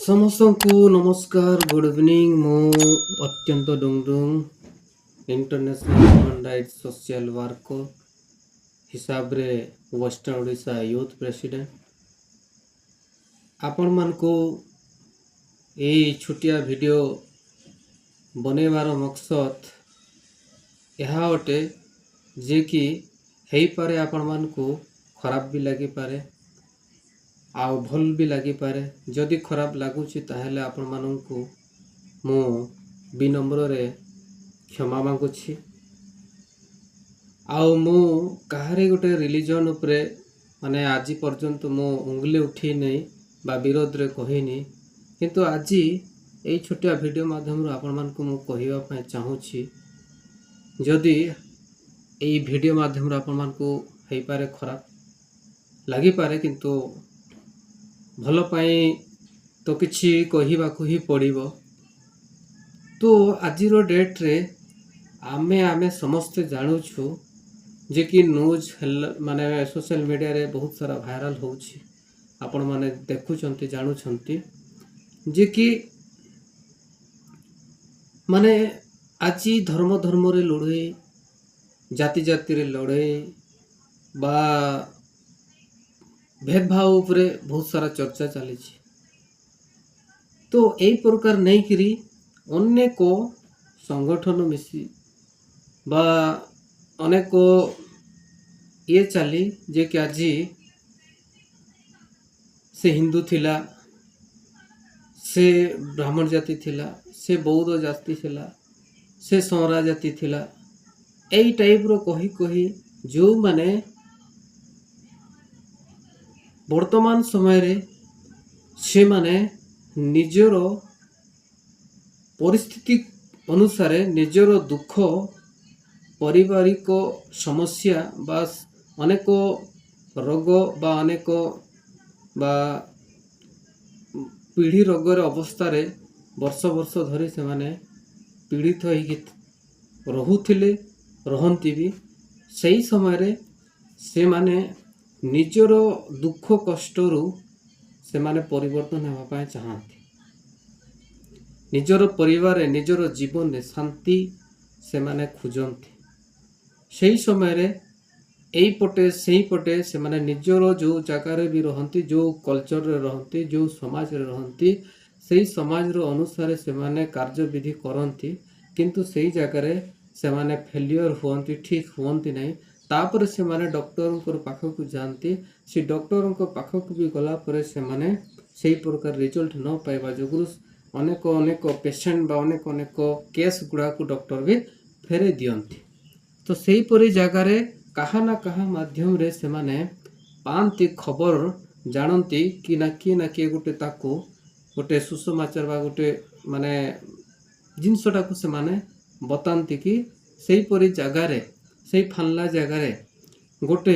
ସମସ୍ତଙ୍କୁ ନମସ୍କାର good evening. ମୁଁ ଅତ୍ୟନ୍ତ Dungdung international human rights social worker ହିସାବରେ ୱେଷ୍ଟର୍ଣ୍ଣ ଓଡ଼ିଶା ୟୁଥ୍ ପ୍ରେସିଡେଣ୍ଟ ଆପଣମାନଙ୍କୁ ଏଇ ଛୋଟିଆ ଭିଡ଼ିଓ ବନେଇବାର ମକସଦ ଏହା ଅଟେ ଯେ କି ହେଇପାରେ ଆପଣମାନଙ୍କୁ ଖରାପ ବି ଲାଗିପାରେ ଆଉ ଭଲ ବି ଲାଗିପାରେ। ଯଦି ଖରାପ ଲାଗୁଛି ତାହେଲେ ଆପଣମାନଙ୍କୁ ମୁଁ ବିନମ୍ରରେ କ୍ଷମା ମାଗୁଛି। ଆଉ ମୁଁ କାହାରି ଗୋଟେ ରିଲିଜନ୍ ଉପରେ ମାନେ ଆଜି ପର୍ଯ୍ୟନ୍ତ ମୁଁ ଉଙ୍ଗୁଲି ଉଠେଇ ନାହିଁ ବା ବିରୋଧରେ କହିନି, କିନ୍ତୁ ଆଜି ଏଇ ଛୋଟିଆ ଭିଡ଼ିଓ ମାଧ୍ୟମରୁ ଆପଣମାନଙ୍କୁ ମୁଁ କହିବା ପାଇଁ ଚାହୁଁଛି, ଯଦି ଏଇ ଭିଡ଼ିଓ ମାଧ୍ୟମରେ ଆପଣମାନଙ୍କୁ ହେଇପାରେ ଖରାପ ଲାଗିପାରେ, କିନ୍ତୁ ଭଲ ପାଇଁ ତ କିଛି କହିବାକୁ ହିଁ ପଡ଼ିବ। ତ ଆଜିର ଡେଟ୍ରେ ଆମେ ସମସ୍ତେ ଜାଣୁଛୁ ଯେ କି ନ୍ୟୁଜ୍ ହେଲା ମାନେ ସୋସିଆଲ ମିଡ଼ିଆରେ ବହୁତ ସାରା ଭାଇରାଲ ହେଉଛି, ଆପଣମାନେ ଦେଖୁଛନ୍ତି ଜାଣୁଛନ୍ତି ଯେ କି ମାନେ ଆଜି ଧର୍ମରେ ଲଢ଼େଇ, ଜାତି ଜାତିରେ ଲଢ଼େଇ ବା भेदभाव उपरे बहुत सारा चर्चा चली। तो यही प्रकार नहीं करी अनेक संगठन मिसी बा अनेक ये चली जे कि आज से हिंदू थिला, से ब्राह्मण जाति थिला, से बौद्ध जाति थिला, से संरा जाति थिला, यही टाइप रो कही कही जो माने वर्तमान समय रे से माने निजर परिस्थिति अनुसार निजर दुख पारिवारिक समस्या बा अनेक रोग बा अनेक बा पीढ़ी रोगर अवस्था रे वर्ष वर्ष धरी से माने पीड़ित हो रहुथिले रहंती भी सही समय रे से माने निजर दुख कष्टरू से माने परिवर्तन होगा पाए चाहती, निजर परिवार निजर जीवन में शांति से माने खोजती। सही समय रे एई पटे सही पटे से माने निजर जो जगार भी रहंती, जो कल्चर रे रहंती, जो समाज रे रहंती, सही समाज रो अनुसार से माने कार्य विधि करंती, किंतु सही जगार से माने फेलियर हुअंती, ठीक हुअंती नहीं। तापर से माने डॉक्टर पाखक जाती, से डॉक्टर पाखक भी गला पर से माने सही प्रकार रिजल्ट न पाइबा जो अनेक अनेक पेशेंट बा अनेक अनेक केस गुड़ा को डॉक्टर भी फेरे दियंती। तो सही परी जगार कहा ना कहा माध्यम रे से माने पांती खबर जानती कि ना किए गोटे ताको गोटे सुसमाचार बा गोटे माने जिनसटा को से माने बताती कि सही परी जगार से फानला जगार गोटे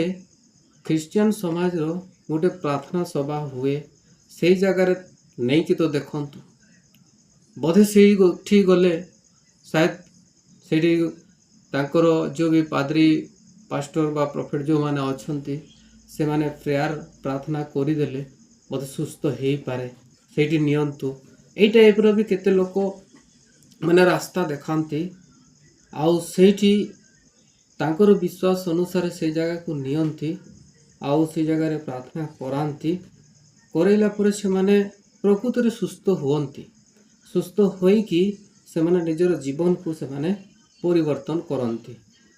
ख्रिस्टियन समाज रो गोटे प्रार्थना सभा हुए, से जगार नहीं कि तो देखंतु बोधे से ठीक गले शायद से तांकर जो भी पादरी पास्टर बा प्रॉफिट जो माने अछंती से माने प्रेयर प्रार्थना करिदेले बोधे सुस्थ हो पारे, सेठी नियंतु एई टाइप रो भी केते लोक माने रास्ता देखांती आउ सेठी तांकर विश्वास अनुसार से जगह को नियंती आउ से जगह प्रार्थना करांती, करैला पर से माने प्रकृत रे सुस्थ हुअंती, सुस्थ होई कि से माने निजर जीवन को से माने परिवर्तन करंती।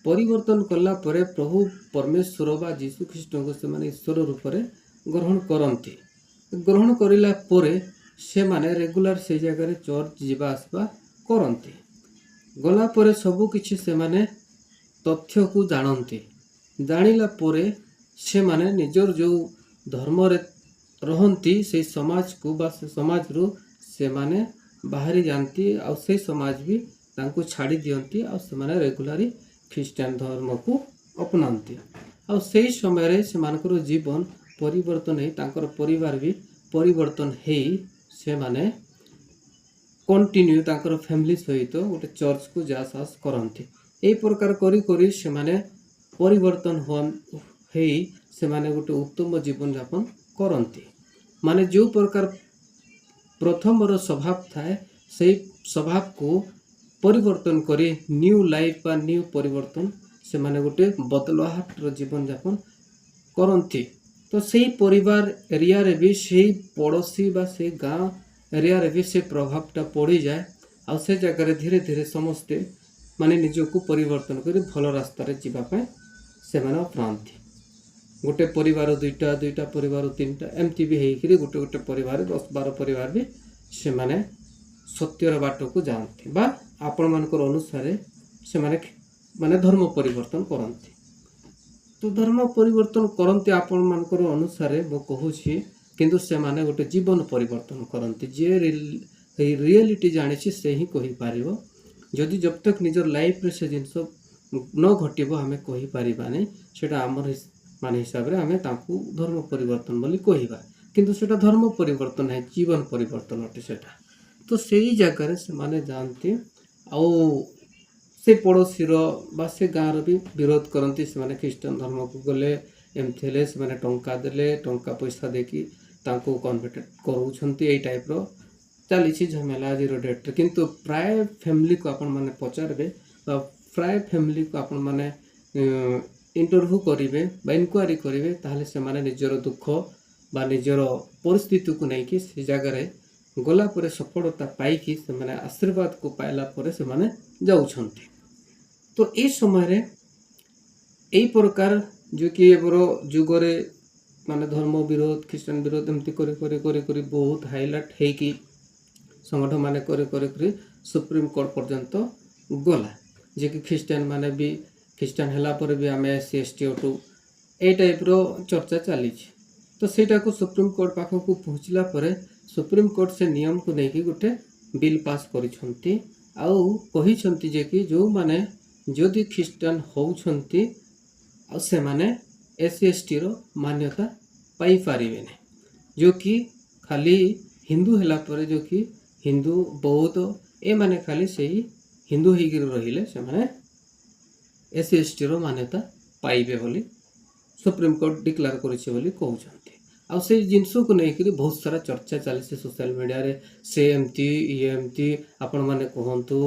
परिवर्तन कला परे प्रभु परमेश्वर बा यीशु ख्रीष्ट को से माने ईश्वर रूप रे ग्रहण करंती। ग्रहण करिला परे से माने रेगुलर से जगह रे चर्च जीवा आसबा करंती। गला परे सब किछि से माने तथ्य को जानती, जानिला परे से माने निजर जो धर्म रे रहंती से समाज को बा से समाज रू से माने बाहरी जानती और से समाज भी तांको छाड़ी दियंती और से माने रेगुलरी ख्रिस्टियन धर्म को अपनाती और सही समय रे से मानकर जीवन परिवर्तन है, तांकर परिवार भी परिवर्तन है, से माने कंटिन्यू तांकर फैमिली सहित गोटे चर्च को जासास करंती। एई प्रकार करी करी से माने परिवर्तन हेई से माने गोटे उत्तम जीवन यापन करंती। माने जो प्रकार ପ୍ରଥମର ସ୍ୱଭାବ ଥାଏ ସେଇ ସ୍ୱଭାବକୁ ପରିବର୍ତ୍ତନ କରି ନ୍ୟୁ ଲାଇଫ୍ ବା ନ୍ୟୁ ପରିବର୍ତ୍ତନ ସେମାନେ ଗୋଟେ ବଦଳାହଟର ଜୀବନଯାପନ କରନ୍ତି। ତ ସେଇ ପରିବାର ଏରିଆରେ ବି ସେଇ ପଡ଼ୋଶୀ ବା ସେଇ ଗାଁ ଏରିଆରେ ବି ସେ ପ୍ରଭାବଟା ପଡ଼ିଯାଏ। ଆଉ ସେ ଜାଗାରେ ଧୀରେ ଧୀରେ ସମସ୍ତେ ମାନେ ନିଜକୁ ପରିବର୍ତ୍ତନ କରି ଭଲ ରାସ୍ତାରେ ଯିବା ପାଇଁ ସେମାନେ ଅପଣାନ୍ତି। ଗୋଟେ ପରିବାର ଦୁଇଟା, ଦୁଇଟା ପରିବାର ତିନିଟା, ଏମିତି ବି ହେଇକରି ଗୋଟେ ଗୋଟେ ପରିବାର 10-12 ପରିବାର ବି ସେମାନେ ସତ୍ୟର ବାଟକୁ ଯାଆନ୍ତି ବା ଆପଣମାନଙ୍କର ଅନୁସାରେ ସେମାନେ ମାନେ ଧର୍ମ ପରିବର୍ତ୍ତନ କରନ୍ତି। ତ ଧର୍ମ ପରିବର୍ତ୍ତନ କରନ୍ତି ଆପଣମାନଙ୍କର ଅନୁସାରେ ମୁଁ କହୁଛି, କିନ୍ତୁ ସେମାନେ ଗୋଟେ ଜୀବନ ପରିବର୍ତ୍ତନ କରନ୍ତି। ଯିଏ ରିଏଲିଟି ଜାଣିଛି ସେ ହିଁ କହିପାରିବ। ଯଦି ଜବ ତକ ନିଜର ଲାଇଫରେ ସେ ଜିନିଷ ନ ଘଟିବ ଆମେ କହିପାରିବାନି। ସେଇଟା ଆମର ମାନେ ହିସାବରେ ଆମେ ତାଙ୍କୁ ଧର୍ମ ପରିବର୍ତ୍ତନ ବୋଲି କହିବା, କିନ୍ତୁ ସେଇଟା ଧର୍ମ ପରିବର୍ତ୍ତନ ନାହିଁ, ଜୀବନ ପରିବର୍ତ୍ତନ ଅଟେ ସେଟା। ତ ସେଇ ଜାଗାରେ ସେମାନେ ଯାଆନ୍ତି ଆଉ ସେ ପଡ଼ୋଶୀର ବା ସେ ଗାଁର ବି ବିରୋଧ କରନ୍ତି। ସେମାନେ ଖ୍ରୀଷ୍ଟିଆନ ଧର୍ମକୁ ଗଲେ ଏମିତି ହେଲେ ସେମାନେ ଟଙ୍କା ଦେଲେ, ଟଙ୍କା ପଇସା ଦେଇକି ତାଙ୍କୁ କନଭର୍ଟ କରୁଛନ୍ତି। ଏଇ ଟାଇପ୍ର ଚାଲିଛି ଝାମେଲା ଆଜିର ଡେଟ୍ରେ। କିନ୍ତୁ ପ୍ରାୟ ଫ୍ୟାମିଲିକୁ ଆପଣମାନେ ପଚାରିବେ ବା ପ୍ରାୟ ଫ୍ୟାମିଲିକୁ ଆପଣମାନେ ଇଣ୍ଟରଭ୍ୟୁ କରିବେ ବା ଇନକ୍ୱାରି କରିବେ, ତାହେଲେ ସେମାନେ ନିଜର ଦୁଃଖ ବା ନିଜର ପରିସ୍ଥିତିକୁ ନେଇକି ସେ ଜାଗାରେ ଗଲା ପରେ ସଫଳତା ପାଇକି ସେମାନେ ଆଶୀର୍ବାଦକୁ ପାଇଲା ପରେ ସେମାନେ ଯାଉଛନ୍ତି। ତ ଏଇ ସମୟରେ ଏଇ ପ୍ରକାର ଯେ କି ଏବେର ଯୁଗରେ ମାନେ ଧର୍ମ ବିରୋଧ, ଖ୍ରୀଷ୍ଟିଆନ ବିରୋଧ ଏମିତି କରି କରି କରି କରି ବହୁତ ହାଇଲାଇଟ୍ ହେଇକି ସଂଗଠନ ମାନେ କରି କରି କରି ସୁପ୍ରିମକୋର୍ଟ ପର୍ଯ୍ୟନ୍ତ ଗଲା। ଯେ କି ଖ୍ରୀଷ୍ଟିଆନ ମାନେ ବି ଖ୍ରୀଷ୍ଟିଆନ ହେଲା ପରେ ବି ଆମେ SC/ST ଅଟୁ, ଏଇ ଟାଇପ୍ର ଚର୍ଚ୍ଚା ଚାଲିଛି। ତ ସେଇଟାକୁ ସୁପ୍ରିମକୋର୍ଟ ପାଖକୁ ପହଞ୍ଚିଲା ପରେ ସୁପ୍ରିମକୋର୍ଟ ସେ ନିୟମକୁ ନେଇକି ଗୋଟେ ବିଲ୍ ପାସ୍ କରିଛନ୍ତି ଆଉ କହିଛନ୍ତି ଯେ କି ଯେଉଁମାନେ ଯଦି ଖ୍ରୀଷ୍ଟିଆନ ହେଉଛନ୍ତି ଆଉ ସେମାନେ SC/STର ମାନ୍ୟତା ପାଇପାରିବେନି। ଯେଉଁ କି ଖାଲି ହିନ୍ଦୁ ହେଲା ପରେ ଯେଉଁ କି ହିନ୍ଦୁ, ବୌଦ୍ଧ ଏମାନେ ଖାଲି ସେଇ ହିନ୍ଦୁ ହେଇକିରି ରହିଲେ ସେମାନେ SC/STର ମାନ୍ୟତା ପାଇବେ ବୋଲି ସୁପ୍ରିମକୋର୍ଟ ଡିକ୍ଲେୟାର କରିছে ବୋଲି କହୁଛନ୍ତି। ଆଉ ସେଇ ଜିନିଷକୁ ନେଇକରି ବହୁତ ସାରା ଚର୍ଚ୍ଚା ଚାଲିଛି ସୋସିଆଲ ମିଡ଼ିଆରେ। ସେ ଏମିତି ଇଏ ଏମିତି, ଆପଣମାନେ କୁହନ୍ତୁ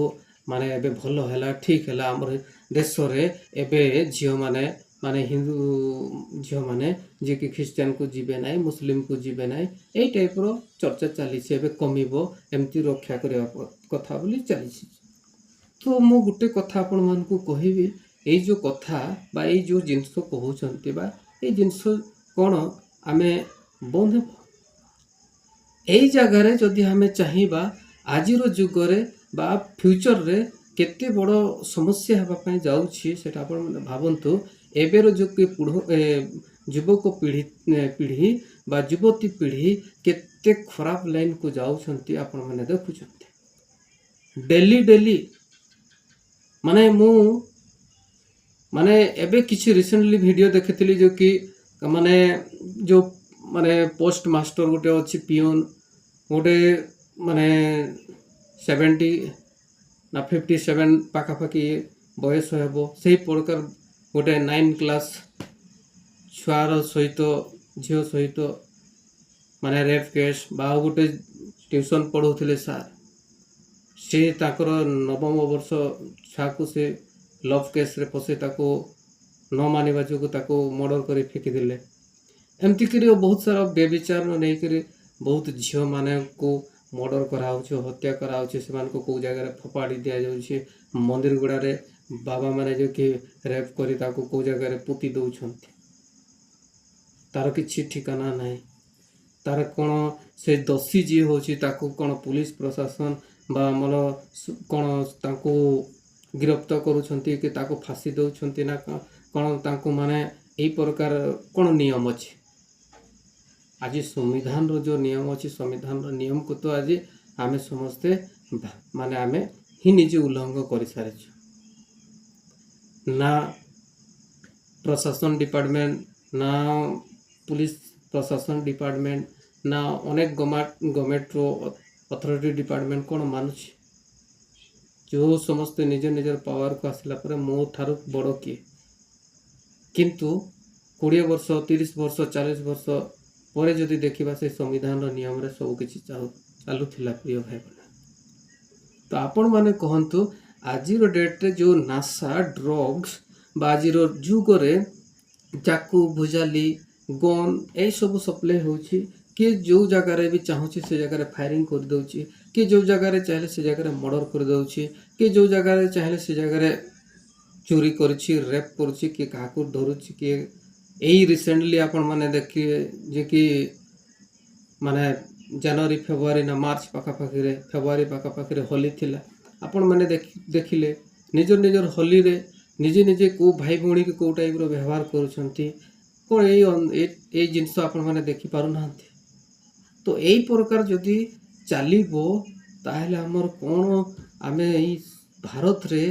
ମାନେ ଏବେ ଭଲ ହେଲା, ଠିକ୍ ହେଲା। ଆମର ଦେଶରେ ଏବେ ଝିଅମାନେ ମାନେ ହିନ୍ଦୁ ଝିଅମାନେ ଯିଏକି ଖ୍ରୀଷ୍ଟିଆନକୁ ଯିବେ ନାହିଁ, ମୁସଲିମକୁ ଯିବେ ନାହିଁ, ଏଇ ଟାଇପ୍ର ଚର୍ଚ୍ଚା ଚାଲିଛି। ଏବେ କମିବ, ଏମିତି ରକ୍ଷା କରିବା କଥା ବୋଲି ଚାଲିଛି। ତ ମୁଁ ଗୋଟେ କଥା ଆପଣମାନଙ୍କୁ କହିବି, ଏଇ ଯେଉଁ କଥା ବା ଏଇ ଯେଉଁ ଜିନିଷ କହୁଛନ୍ତି ବା ଏଇ ଜିନିଷ କ'ଣ ଆମେ ବନ୍ଦ ହେବ? ଏଇ ଜାଗାରେ ଯଦି ଆମେ ଚାହିଁବା ଆଜିର ଯୁଗରେ ବା ଫ୍ୟୁଚରରେ କେତେ ବଡ଼ ସମସ୍ୟା ହେବା ପାଇଁ ଯାଉଛି ସେଟା ଆପଣମାନେ ଭାବନ୍ତୁ। ଏବେର ଯୁବକ ପିଢ଼ି ବା ଯୁବତୀ ପିଢ଼ି କେତେ ଖରାପ ଲାଇନ୍କୁ ଯାଉଛନ୍ତି ଆପଣମାନେ ଦେଖୁଛନ୍ତି। ଡେଲି ମାନେ ମୁଁ ମାନେ ଏବେ କିଛି ରିସେଣ୍ଟଲି ଭିଡ଼ିଓ ଦେଖିଥିଲି ଯେଉଁ କି ମାନେ ଯେଉଁ ମାନେ ପୋଷ୍ଟ ମାଷ୍ଟର ଗୋଟେ ଅଛି, ପିଅନ ଗୋଟେ ମାନେ 70 ନା 57 ପାଖାପାଖି ବୟସ ହେବ। ସେହି ପ୍ରକାର ଗୋଟେ 9 କ୍ଲାସ୍ ଛୁଆର ସହିତ ଝିଅ ସହିତ ମାନେ ରେପ୍ କେସ୍ ବା ଆଉ ଗୋଟେ ଟ୍ୟୁସନ୍ ପଢ଼ଉଥିଲେ ସାର୍, ସେ ତାଙ୍କର 9ମ ବର୍ଷ ଛୁଆକୁ ସେ ଲଭ୍ କେସ୍ରେ ପଶି ତାକୁ ନ ମାନିବା ଯୋଗୁଁ ତାକୁ ମର୍ଡ଼ର କରି ଫିକିଦେଲେ। ଏମିତି କରି ବହୁତ ସାରା ବ୍ୟଭିଚାର ନେଇକରି ବହୁତ ଝିଅମାନଙ୍କୁ ମର୍ଡ଼ର କରାହେଉଛି, ହତ୍ୟା କରାହେଉଛି। ସେମାନଙ୍କୁ କେଉଁ ଜାଗାରେ ଫୋପାଡ଼ି ଦିଆଯାଉଛି, ମନ୍ଦିର ଗୁଡ଼ାରେ ବାବାମାନେ ଯେଉଁ କି ରେପ୍ କରି ତାକୁ କେଉଁ ଜାଗାରେ ପୋତି ଦେଉଛନ୍ତି। ତାର କିଛି ଠିକଣା ନାହିଁ। ତାର କ'ଣ ସେ ଦୋଷୀ ଯିଏ ହେଉଛି ତାକୁ କ'ଣ ପୁଲିସ ପ୍ରଶାସନ ବା ଆମର କ'ଣ ତାଙ୍କୁ ଗିରଫ କରୁଛନ୍ତି କି ତାକୁ ଫାଶୀ ଦେଉଛନ୍ତି ନା କ'ଣ ତାଙ୍କୁ ମାନେ ଏଇ ପ୍ରକାର କ'ଣ ନିୟମ ଅଛି? ଆଜି ସମ୍ବିଧାନର ଯେଉଁ ନିୟମ ଅଛି, ସମ୍ବିଧାନର ନିୟମକୁ ତ ଆଜି ଆମେ ସମସ୍ତେ ମାନେ ଆମେ ହିଁ ନିଜେ ଉଲ୍ଲଙ୍ଘନ କରିସାରିଛୁ। ନା ପ୍ରଶାସନ ଡିପାର୍ଟମେଣ୍ଟ, ନା ପୁଲିସ ପ୍ରଶାସନ ଡିପାର୍ଟମେଣ୍ଟ, ନା ଅନେକ ଗଭର୍ଣ୍ଣମେଣ୍ଟର ଅଥରିଟି ଡିପାର୍ଟମେଣ୍ଟ କ'ଣ ମାନୁଛି? ଯେଉଁ ସମସ୍ତେ ନିଜ ନିଜର ପାୱାରକୁ ଆସିଲା ପରେ ମୋ ଠାରୁ ବଡ଼ କିଏ? କିନ୍ତୁ 20 ବର୍ଷ, 30 ବର୍ଷ, 40 ବର୍ଷ ପରେ ଯଦି ଦେଖିବା ସେ ସମ୍ବିଧାନର ନିୟମରେ ସବୁ କିଛି ଚାଲୁଥିଲା ପ୍ରିୟ ଭାଇ ମାନେ। ତ ଆପଣମାନେ କହନ୍ତୁ ଆଜିର ଡେଟ୍ରେ ଯେଉଁ ନାସା ଡ୍ରଗ୍ସ ବା ଆଜିର ଯୁଗରେ ଚାକୁ ଭୁଜାଲି ଗନ୍ ଏଇସବୁ ସପ୍ଲାଏ ହେଉଛି। କିଏ ଯେଉଁ ଜାଗାରେ ବି ଚାହୁଁଛି ସେ ଜାଗାରେ ଫାୟାରିଂ କରିଦେଉଛି, କିଏ ଯେଉଁ ଜାଗାରେ ଚାହିଁଲେ ସେ ଜାଗାରେ ମର୍ଡ଼ର କରିଦେଉଛି, କିଏ ଯେଉଁ ଜାଗାରେ ଚାହିଁଲେ ସେ ଜାଗାରେ ଚୋରି କରୁଛି, ରେପ୍ କରୁଛି, କିଏ କାହାକୁ ଧରୁଛି, କିଏ ଏଇ ରିସେଣ୍ଟଲି ଆପଣମାନେ ଦେଖିବେ ଯେ କି ମାନେ ଜାନୁଆରୀ ଫେବୃଆରୀ ନା ମାର୍ଚ୍ଚ ପାଖାପାଖିରେ ଫେବୃଆରୀ ପାଖାପାଖିରେ ହୋଲି ଥିଲା। ଆପଣମାନେ ଦେଖିଲେ ନିଜର ନିଜର ହୋଲିରେ ନିଜେ ନିଜେ କେଉଁ ଭାଇ ଭଉଣୀକି କେଉଁ ଟାଇପ୍ର ବ୍ୟବହାର କରୁଛନ୍ତି, କ'ଣ ଏଇ ଜିନିଷ ଆପଣମାନେ ଦେଖିପାରୁନାହାନ୍ତି। ତ ଏଇ ପ୍ରକାର ଯଦି ଚାଲିବ ତାହେଲେ ଆମର କ'ଣ ଆମେ ଏଇ ଭାରତରେ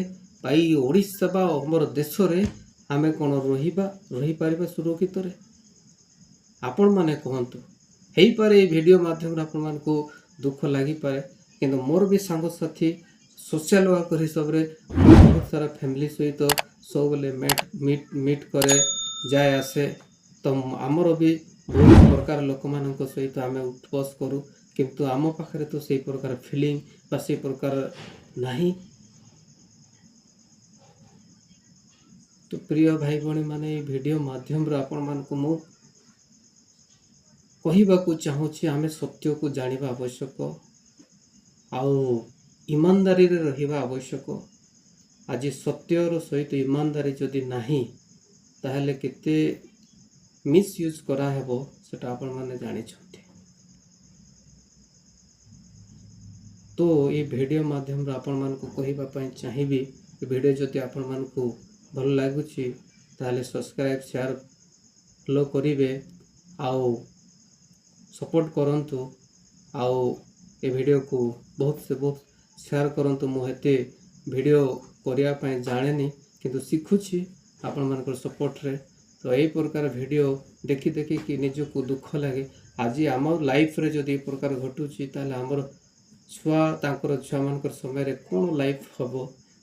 ବା ଏଇ ଓଡ଼ିଶା ବା ଆମର ଦେଶରେ ଆମେ କ'ଣ ରହିପାରିବା ସୁରକ୍ଷିତରେ? ଆପଣମାନେ କୁହନ୍ତୁ। ହେଇପାରେ ଏଇ ଭିଡ଼ିଓ ମାଧ୍ୟମରେ ଆପଣମାନଙ୍କୁ ଦୁଃଖ ଲାଗିପାରେ, କିନ୍ତୁ ମୋର ବି ସାଙ୍ଗସାଥି ସୋସିଆଲ ୱାର୍କର ହିସାବରେ ବହୁତ ସାରା ଫ୍ୟାମିଲି ସହିତ ସବୁବେଳେ ମିଟ୍ କରେ, ଯାଏ ଆସେ। ତ ଆମର ବି ବହୁତ ପ୍ରକାର ଲୋକମାନଙ୍କ ସହିତ ଆମେ ଉଠବସ କରୁ, କିନ୍ତୁ ଆମ ପାଖରେ ତ ସେଇ ପ୍ରକାର ଫିଲିଂ ବା ସେଇ ପ୍ରକାର ନାହିଁ। ତ ପ୍ରିୟ ଭାଇ ଭଉଣୀମାନେ ଏଇ ଭିଡ଼ିଓ ମାଧ୍ୟମରେ ଆପଣମାନଙ୍କୁ ମୁଁ କହିବାକୁ ଚାହୁଁଛି ଆମେ ସତ୍ୟକୁ ଜାଣିବା ଆବଶ୍ୟକ ଆଉ ଇମାନଦାରୀରେ ରହିବା ଆବଶ୍ୟକ। ଆଜି ସତ୍ୟର ସହିତ ଇମାନଦାରୀ ଯଦି ନାହିଁ ତାହେଲେ କେତେ ମିସୟୁଜ୍ କରାହେବ ସେଟା ଆପଣମାନେ ଜାଣିଛନ୍ତି। ତ ଏଇ ଭିଡ଼ିଓ ମାଧ୍ୟମରେ ଆପଣମାନଙ୍କୁ କହିବା ପାଇଁ ଚାହିଁବି, ଏ ଭିଡ଼ିଓ ଯଦି ଆପଣମାନଙ୍କୁ ଭଲ ଲାଗୁଛି ତାହେଲେ ସବସ୍କ୍ରାଇବ୍ ସେୟାର ଫଲୋ କରିବେ ଆଉ ସପୋର୍ଟ କରନ୍ତୁ। ଆଉ ଏ ଭିଡ଼ିଓକୁ ବହୁତ ସେୟାର କରନ୍ତୁ। ମୁଁ ଏତେ ଭିଡ଼ିଓ କରିବା ପାଇଁ ଜାଣେନି, କିନ୍ତୁ ଶିଖୁଛି ଆପଣମାନଙ୍କର ସପୋର୍ଟରେ। ତ ଏଇ ପ୍ରକାର ଭିଡ଼ିଓ ଦେଖିକି ନିଜକୁ ଦୁଃଖ ଲାଗେ। ଆଜି ଆମ ଲାଇଫରେ ଯଦି ଏ ପ୍ରକାର ଘଟୁଛି ତାହେଲେ ଆମର ଛୁଆ ତାଙ୍କର ଛୁଆମାନଙ୍କର ସମୟରେ କ'ଣ ଲାଇଫ୍ ହେବ?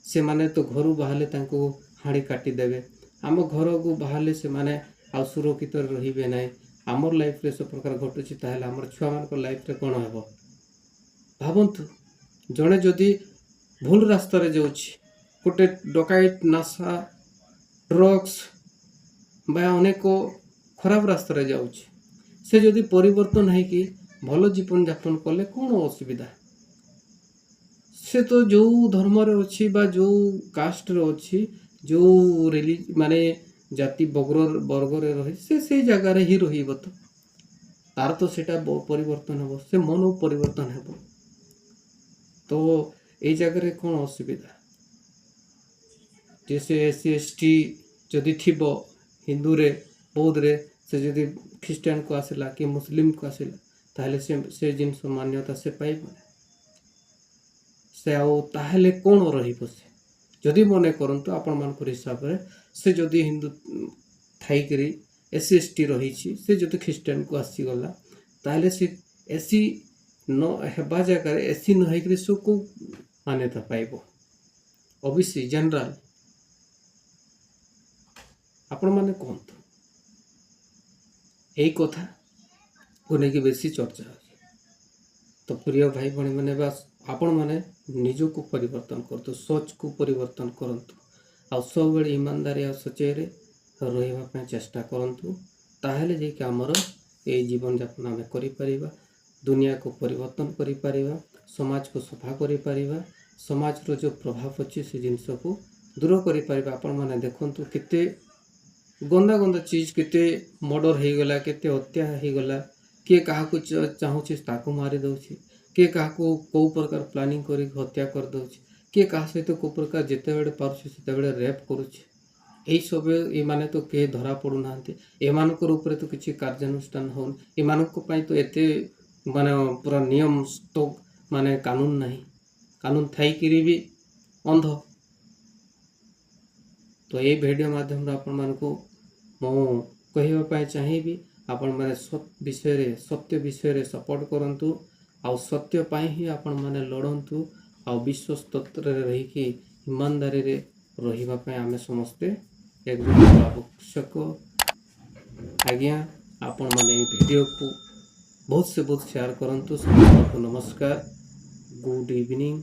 ସେମାନେ ତ ଘରୁ ବାହାରିଲେ ତାଙ୍କୁ ହାଣି କାଟିଦେବେ। ଆମ ଘରକୁ ବାହାରିଲେ ସେମାନେ ଆଉ ସୁରକ୍ଷିତରେ ରହିବେ ନାହିଁ। ଆମର ଲାଇଫରେ ସେ ପ୍ରକାର ଘଟୁଛି ତାହେଲେ ଆମର ଛୁଆମାନଙ୍କର ଲାଇଫରେ କ'ଣ ହେବ? ଭାବନ୍ତୁ, ଜଣେ ଯଦି ଭୁଲ ରାସ୍ତାରେ ଯାଉଛି, ଗୋଟେ ଡକାୟତ, ନାସା, ଡ୍ରଗ୍ସ ବା ଅନେକ ଖରାପ ରାସ୍ତାରେ ଯାଉଛି, ସେ ଯଦି ପରିବର୍ତ୍ତନ ହେଇକି ଭଲ ଜୀବନଯାପନ କଲେ କ'ଣ ଅସୁବିଧା? ସେ ତ ଯେଉଁ ଧର୍ମରେ ଅଛି ବା ଯେଉଁ କାଷ୍ଟରେ ଅଛି, ଯେଉଁ ମାନେ ଜାତି ବର୍ଗରେ ରହି ସେ ସେଇ ଜାଗାରେ ହିଁ ରହିବ। ତାର ତ ସେଇଟା ପରିବର୍ତ୍ତନ ହେବ, ସେ ମନ ପରିବର୍ତ୍ତନ ହେବ। ତ ଏଇ ଜାଗାରେ କ'ଣ ଅସୁବିଧା? ଯେ ସେ SC/ST ଯଦି ଥିବ ହିନ୍ଦୁରେ ବୌଦ୍ଧରେ, ସେ ଯଦି ଖ୍ରୀଷ୍ଟିଆନକୁ ଆସିଲା କି ମୁସଲିମକୁ ଆସିଲା ତାହେଲେ ସେ ଜିନିଷ ମାନ୍ୟତା ସେ ପାଇବନି। ସେ ଆଉ ତାହେଲେ କ'ଣ ରହିବ? ସେ ଯଦି ମନେ କରନ୍ତୁ ଆପଣମାନଙ୍କର ହିସାବରେ ସେ ଯଦି ହିନ୍ଦୁ ଥାଇକରି SC/ST ରହିଛି, ସେ ଯଦି ଖ୍ରୀଷ୍ଟିଆନକୁ ଆସିଗଲା ତାହେଲେ ସେ SC ନ ହେବା ଜାଗାରେ SC ନ ହେଇକରି ସେ କେଉଁ ମାନ୍ୟତା ପାଇବ? OBC general? ଆପଣମାନେ କୁହନ୍ତୁ। ଏଇ କଥାକୁ ନେଇକି ବେଶୀ ଚର୍ଚ୍ଚା ହେଉଛି। ତ ପ୍ରିୟ ଭାଇ ଭଉଣୀମାନେ ବାସ୍ ଆପଣମାନେ ନିଜକୁ ପରିବର୍ତ୍ତନ କରନ୍ତୁ, ସୋଚକୁ ପରିବର୍ତ୍ତନ କରନ୍ତୁ ଆଉ ସବୁବେଳେ ଇମାନଦାରୀ ଆଉ ସଚ୍ଚାଇରେ ରହିବା ପାଇଁ ଚେଷ୍ଟା କରନ୍ତୁ। ତାହେଲେ ଯାଇକି ଆମର ଏଇ ଜୀବନଯାପନ ଆମେ କରିପାରିବା, ଦୁନିଆକୁ ପରିବର୍ତ୍ତନ କରିପାରିବା, ସମାଜକୁ ସଫା କରିପାରିବା, ସମାଜର ଯେଉଁ ପ୍ରଭାବ ଅଛି ସେ ଜିନିଷକୁ ଦୂର କରିପାରିବା। ଆପଣମାନେ ଦେଖନ୍ତୁ କେତେ ଗନ୍ଦା ଚିଜ, କେତେ ମର୍ଡ଼ର ହେଇଗଲା, କେତେ ହତ୍ୟା ହେଇଗଲା। କିଏ କାହାକୁ ଚାହୁଁଛି ତାକୁ ମାରି ଦେଉଛି, କିଏ କାହାକୁ କେଉଁ ପ୍ରକାର ପ୍ଲାନିଂ କରିକି ହତ୍ୟା କରିଦେଉଛି, କିଏ କାହା ସହିତ କେଉଁ ପ୍ରକାର ଯେତେବେଳେ ପାରୁଛି ସେତେବେଳେ ରେପ୍ କରୁଛି। ଏଇସବୁ ଏମାନେ ତ କେହି ଧରା ପଡ଼ୁନାହାନ୍ତି। ଏମାନଙ୍କର ଉପରେ ତ କିଛି କାର୍ଯ୍ୟାନୁଷ୍ଠାନ ହେଉନି। ଏମାନଙ୍କ ପାଇଁ ତ ଏତେ ମାନେ ପୁରା ନିୟମ ମାନେ କାନୁନ ନାହିଁ। କାନୁନ ଥାଇକିରି ବି ଅନ୍ଧ। ତ ଏଇ ଭିଡ଼ିଓ ମାଧ୍ୟମରେ ଆପଣମାନଙ୍କୁ ମୁଁ କହିବା ପାଇଁ ଚାହିଁବି, ଆପଣମାନେ ସତ୍ୟ ବିଷୟରେ ସପୋର୍ଟ କରନ୍ତୁ ଆଉ ସତ୍ୟ ପାଇଁ ହିଁ ଆପଣମାନେ ଲଢ଼ନ୍ତୁ ଆଉ ବିଶ୍ୱସ୍ତରରେ ରହିକି ଇମାନଦାରୀରେ ରହିବା ପାଇଁ ଆମେ ସମସ୍ତେ ଏକଜୁଟ ଆବଶ୍ୟକ। ଆଜ୍ଞା, ଆପଣମାନେ ଏଇ ଭିଡ଼ିଓକୁ ବହୁତ ସେ ବହୁତ ସେୟାର କରନ୍ତୁ। ସମସ୍ତଙ୍କୁ ନମସ୍କାର, ଗୁଡ୍ ଇଭିନିଂ।